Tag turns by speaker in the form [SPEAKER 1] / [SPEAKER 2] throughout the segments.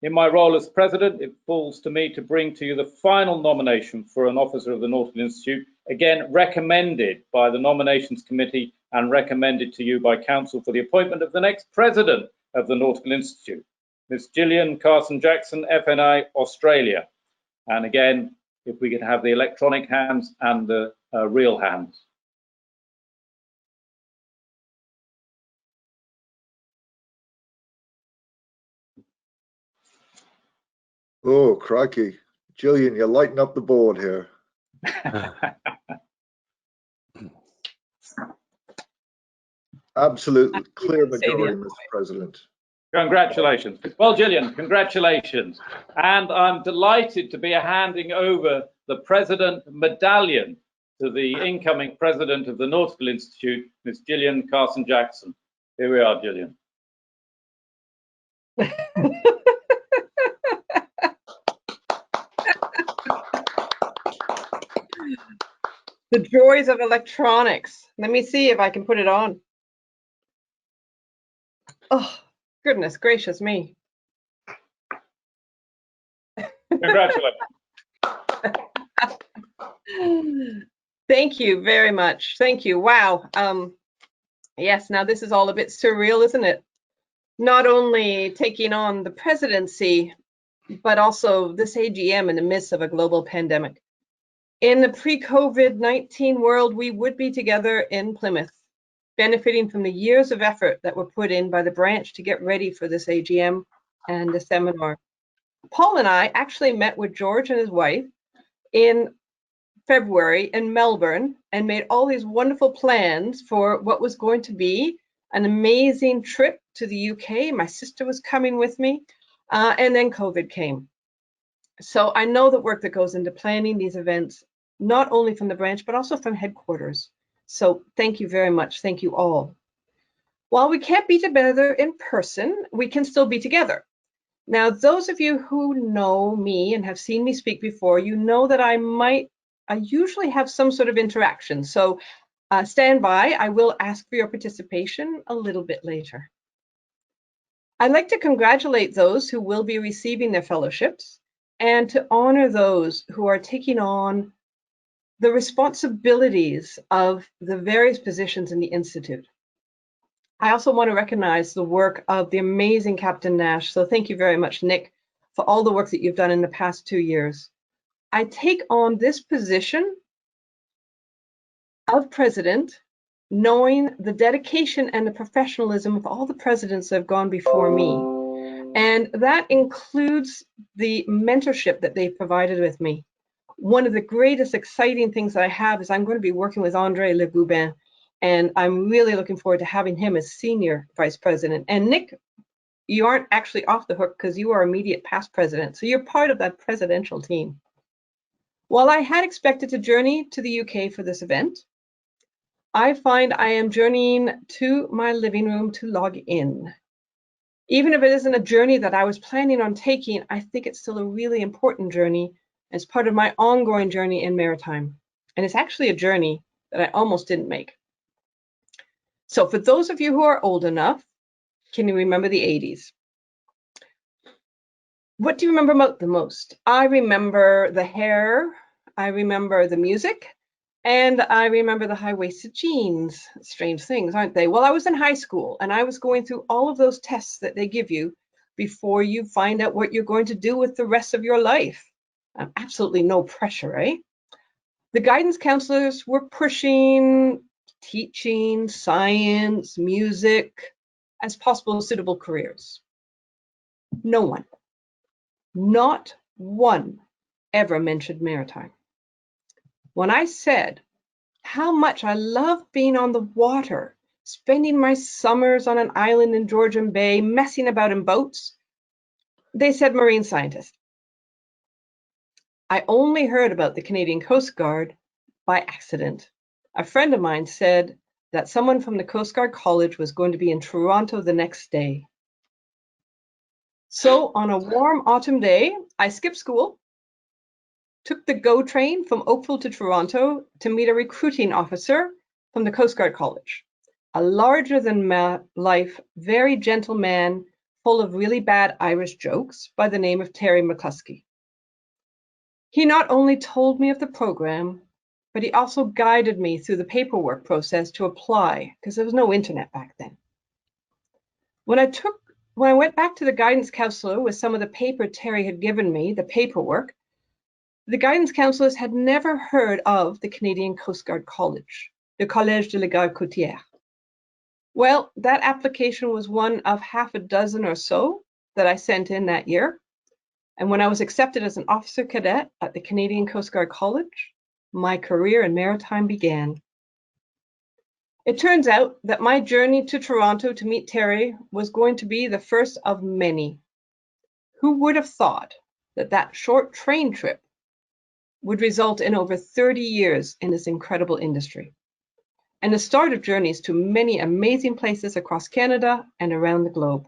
[SPEAKER 1] In my role as president, it falls to me to bring to you the final nomination for an officer of the Nautical Institute, again recommended by the nominations committee and recommended to you by council for the appointment of the next president of the Nautical Institute, Ms. Jillian Carson-Jackson, FNI, Australia. And again, if we could have the electronic hands and the real hands.
[SPEAKER 2] Oh, crikey. Jillian, you're lighting up the board here. Absolutely clear majority, Mr. President.
[SPEAKER 1] Congratulations. Well, Jillian, congratulations. And I'm delighted to be handing over the President Medallion to the incoming President of the Nautical Institute, Ms. Jillian Carson-Jackson. Here we are, Jillian.
[SPEAKER 3] The joys of electronics. Let me see if I can put it on. Oh, goodness gracious me.
[SPEAKER 1] Congratulations.
[SPEAKER 3] Thank you very much. Thank you. Wow. Yes, now this is all a bit surreal, isn't it? Not only taking on the presidency, but also this AGM in the midst of a global pandemic. In the pre-COVID-19 world, we would be together in Plymouth, benefiting from the years of effort that were put in by the branch to get ready for this AGM and the seminar. Paul and I actually met with George and his wife in February in Melbourne and made all these wonderful plans for what was going to be an amazing trip to the UK. My sister was coming with me, and then COVID came. So I know the work that goes into planning these events, not only from the branch, but also from headquarters. So thank you very much. Thank you all. While we can't be together in person, we can still be together. Now, those of you who know me and have seen me speak before, you know that I usually have some sort of interaction. So stand by. I will ask for your participation a little bit later. I'd like to congratulate those who will be receiving their fellowships and to honor those who are taking on the responsibilities of the various positions in the Institute. I also want to recognize the work of the amazing Captain Nash. So thank you very much, Nick, for all the work that you've done in the past 2 years. I take on this position of president, knowing the dedication and the professionalism of all the presidents that have gone before me. And that includes the mentorship that they've provided with me. One of the greatest exciting things that I have is I'm going to be working with André Le Goubin, and I'm really looking forward to having him as senior vice president. And Nick, you aren't actually off the hook because you are immediate past president, so you're part of that presidential team. While I had expected to journey to the UK for this event, I find I am journeying to my living room to log in. Even if it isn't a journey that I was planning on taking, I think it's still a really important journey as part of my ongoing journey in maritime. And it's actually a journey that I almost didn't make. So for those of you who are old enough, can you remember the 80s? What do you remember the most? I remember the hair, I remember the music, and I remember the high-waisted jeans. Strange things, aren't they? Well, I was in high school and I was going through all of those tests that they give you before you find out what you're going to do with the rest of your life. Absolutely no pressure, eh? The guidance counselors were pushing teaching, science, music as possible suitable careers. No one, not one, ever mentioned maritime. When I said how much I love being on the water, spending my summers on an island in Georgian Bay, messing about in boats, they said marine scientist. I only heard about the Canadian Coast Guard by accident. A friend of mine said that someone from the Coast Guard College was going to be in Toronto the next day. So on a warm autumn day, I skipped school, took the GO train from Oakville to Toronto to meet a recruiting officer from the Coast Guard College, a larger-than-life, very gentle man, full of really bad Irish jokes by the name of Terry McCluskey. He not only told me of the program, but he also guided me through the paperwork process to apply, because there was no internet back then. When I went back to the guidance counselor with some of the paper Terry had given me, the paperwork, the guidance counselors had never heard of the Canadian Coast Guard College, the Collège de la Garde Côtière. Well, that application was one of half a dozen or so that I sent in that year. And when I was accepted as an officer cadet at the Canadian Coast Guard College, my career in maritime began. It turns out that my journey to Toronto to meet Terry was going to be the first of many. Who would have thought that that short train trip would result in over 30 years in this incredible industry, and the start of journeys to many amazing places across Canada and around the globe.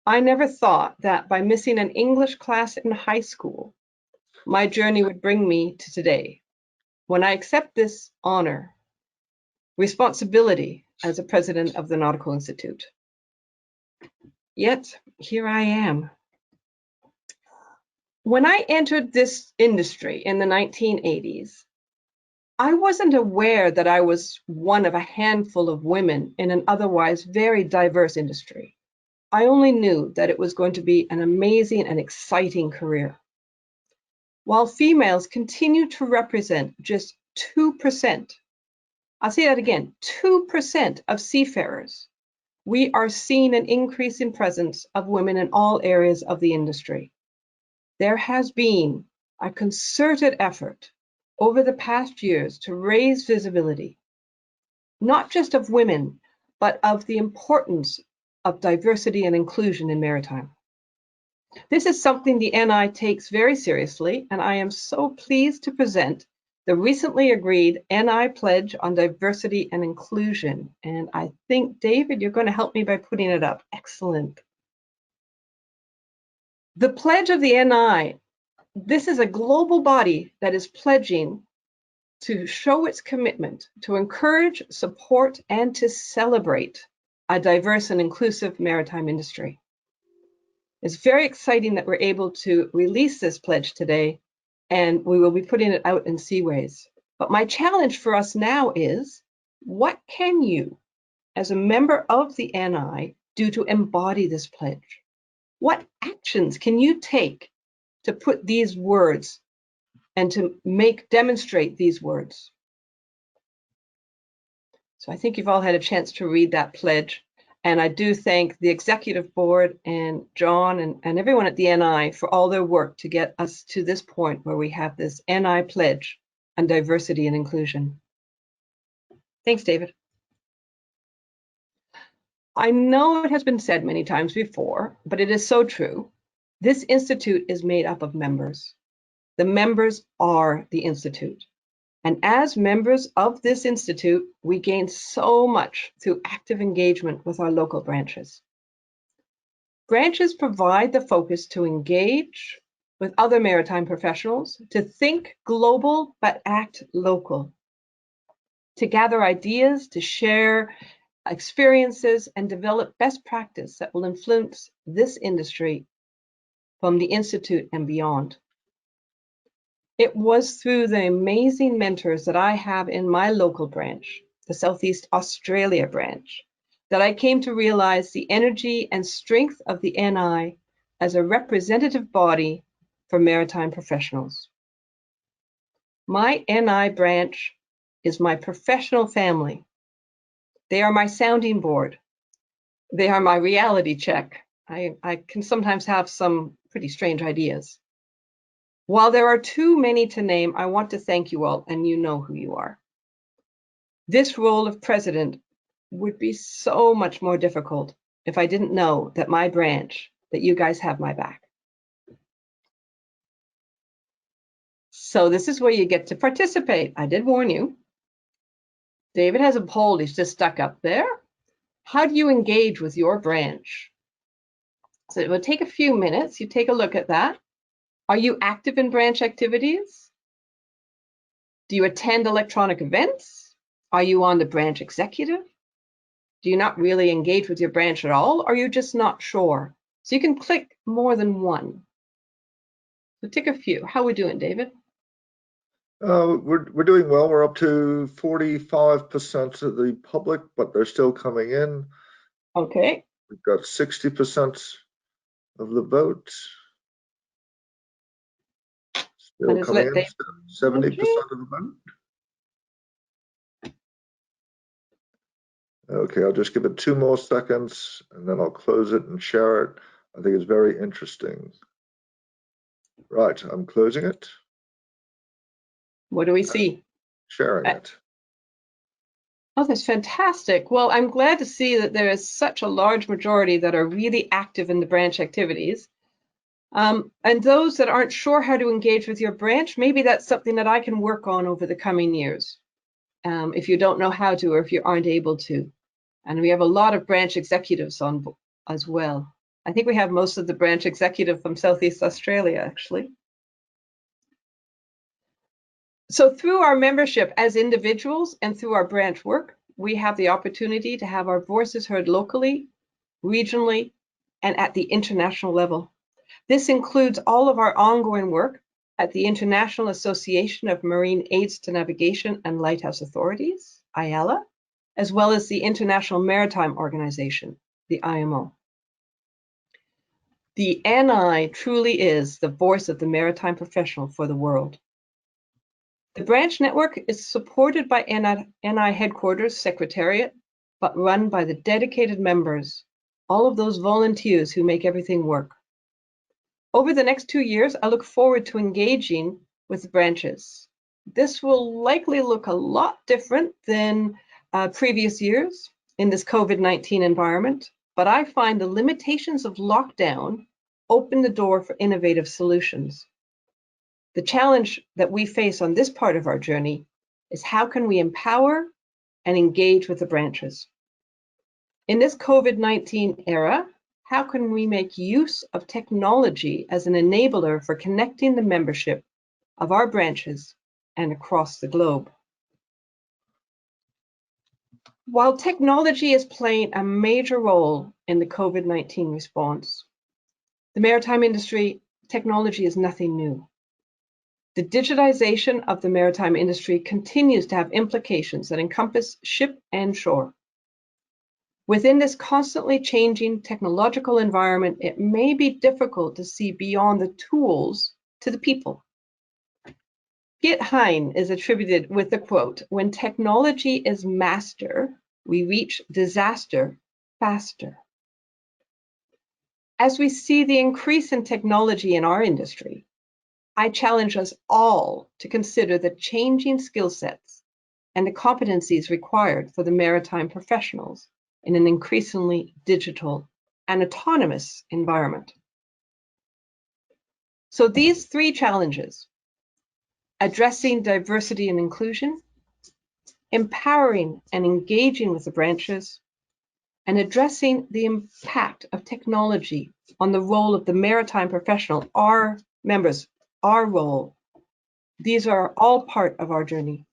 [SPEAKER 3] I never thought that by missing an English class in high school, my journey would bring me to today, when I accept this honor, responsibility as a president of the Nautical Institute. Yet, here I am. When I entered this industry in the 1980s, I wasn't aware that I was one of a handful of women in an otherwise very diverse industry. I only knew that it was going to be an amazing and exciting career. While females continue to represent just 2%, I'll say that again, 2% of seafarers, we are seeing an increase in presence of women in all areas of the industry. There has been a concerted effort over the past years to raise visibility, not just of women, but of the importance of diversity and inclusion in maritime. This is something the NI takes very seriously, and I am so pleased to present the recently agreed NI Pledge on Diversity and Inclusion. And I think, David, you're going to help me by putting it up. Excellent. The Pledge of the NI, this is a global body that is pledging to show its commitment to encourage, support, and to celebrate a diverse and inclusive maritime industry. It's very exciting that we're able to release this pledge today, and we will be putting it out in Seaways. But my challenge for us now is, what can you, as a member of the NI, do to embody this pledge? What actions can you take to put these words and to demonstrate these words? So I think you've all had a chance to read that pledge. And I do thank the executive board and John and everyone at the NI for all their work to get us to this point where we have this NI pledge on diversity and inclusion. Thanks, David. I know it has been said many times before, but it is so true. This institute is made up of members. The members are the institute. And as members of this institute, we gain so much through active engagement with our local branches. Branches provide the focus to engage with other maritime professionals, to think global but act local, to gather ideas, to share experiences, and develop best practice that will influence this industry from the institute and beyond. It was through the amazing mentors that I have in my local branch, the Southeast Australia branch, that I came to realize the energy and strength of the NI as a representative body for maritime professionals. My NI branch is my professional family. They are my sounding board. They are my reality check. I can sometimes have some pretty strange ideas. While there are too many to name, I want to thank you all, and you know who you are. This role of president would be so much more difficult if I didn't know that my branch, that you guys have my back. So this is where you get to participate. I did warn you. David has a poll he's just stuck up there. How do you engage with your branch? So it will take a few minutes. You take a look at that. Are you active in branch activities? Do you attend electronic events? Are you on the branch executive? Do you not really engage with your branch at all? Or are you just not sure? So you can click more than one. So tick a few. How are we doing, David?
[SPEAKER 2] We're doing well. We're up to 45% of the public, but they're still coming in.
[SPEAKER 3] Okay.
[SPEAKER 2] We've got 60% of the vote. Still
[SPEAKER 3] Let's
[SPEAKER 2] coming
[SPEAKER 3] let
[SPEAKER 2] in.
[SPEAKER 3] David
[SPEAKER 2] 70% of the vote. Okay, I'll just give it 2 more seconds and then I'll close it and share it. I think it's very interesting. Right, I'm closing it.
[SPEAKER 3] What do we see?
[SPEAKER 2] Sharing it.
[SPEAKER 3] Oh, that's fantastic. Well, I'm glad to see that there is such a large majority that are really active in the branch activities. And those that aren't sure how to engage with your branch, maybe that's something that I can work on over the coming years. If you don't know how to, or if you aren't able to. And we have a lot of branch executives on as well. I think we have most of the branch executive from Southeast Australia, actually. So through our membership as individuals and through our branch work, we have the opportunity to have our voices heard locally, regionally, and at the international level. This includes all of our ongoing work at the International Association of Marine Aids to Navigation and Lighthouse Authorities, IALA, as well as the International Maritime Organization, the IMO. The NI truly is the voice of the maritime professional for the world. The branch network is supported by NI Headquarters Secretariat, but run by the dedicated members, all of those volunteers who make everything work. Over the next 2 years, I look forward to engaging with the branches. This will likely look a lot different than previous years in this COVID-19 environment, but I find the limitations of lockdown open the door for innovative solutions. The challenge that we face on this part of our journey is how can we empower and engage with the branches? In this COVID-19 era, how can we make use of technology as an enabler for connecting the membership of our branches and across the globe? While technology is playing a major role in the COVID-19 response, the maritime industry, technology is nothing new. The digitization of the maritime industry continues to have implications that encompass ship and shore. Within this constantly changing technological environment, it may be difficult to see beyond the tools to the people. Piet Hein is attributed with the quote, "When technology is master, we reach disaster faster." As we see the increase in technology in our industry, I challenge us all to consider the changing skill sets and the competencies required for the maritime professionals in an increasingly digital and autonomous environment. So these 3 challenges, addressing diversity and inclusion, empowering and engaging with the branches, and addressing the impact of technology on the role of the maritime professional, our members, our role, these are all part of our journey.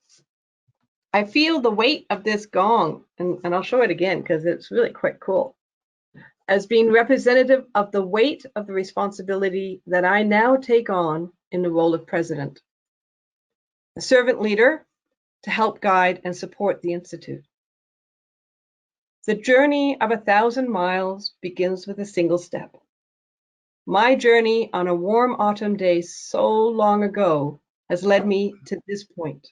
[SPEAKER 3] I feel the weight of this gong, and I'll show it again because it's really quite cool, as being representative of the weight of the responsibility that I now take on in the role of president, a servant leader to help guide and support the Institute. The journey of 1,000 miles begins with a single step. My journey on a warm autumn day so long ago has led me to this point.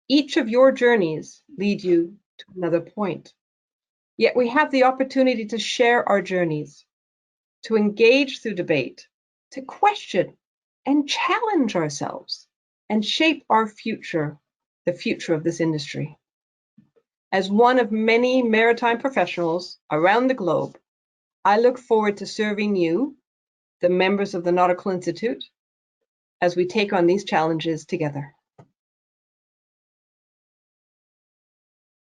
[SPEAKER 3] Each of your journeys lead you to another point. Yet we have the opportunity to share our journeys, to engage through debate, to question and challenge ourselves, and shape our future, the future of this industry. As one of many maritime professionals around the globe, I look forward to serving you, the members of the Nautical Institute, as we take on these challenges together.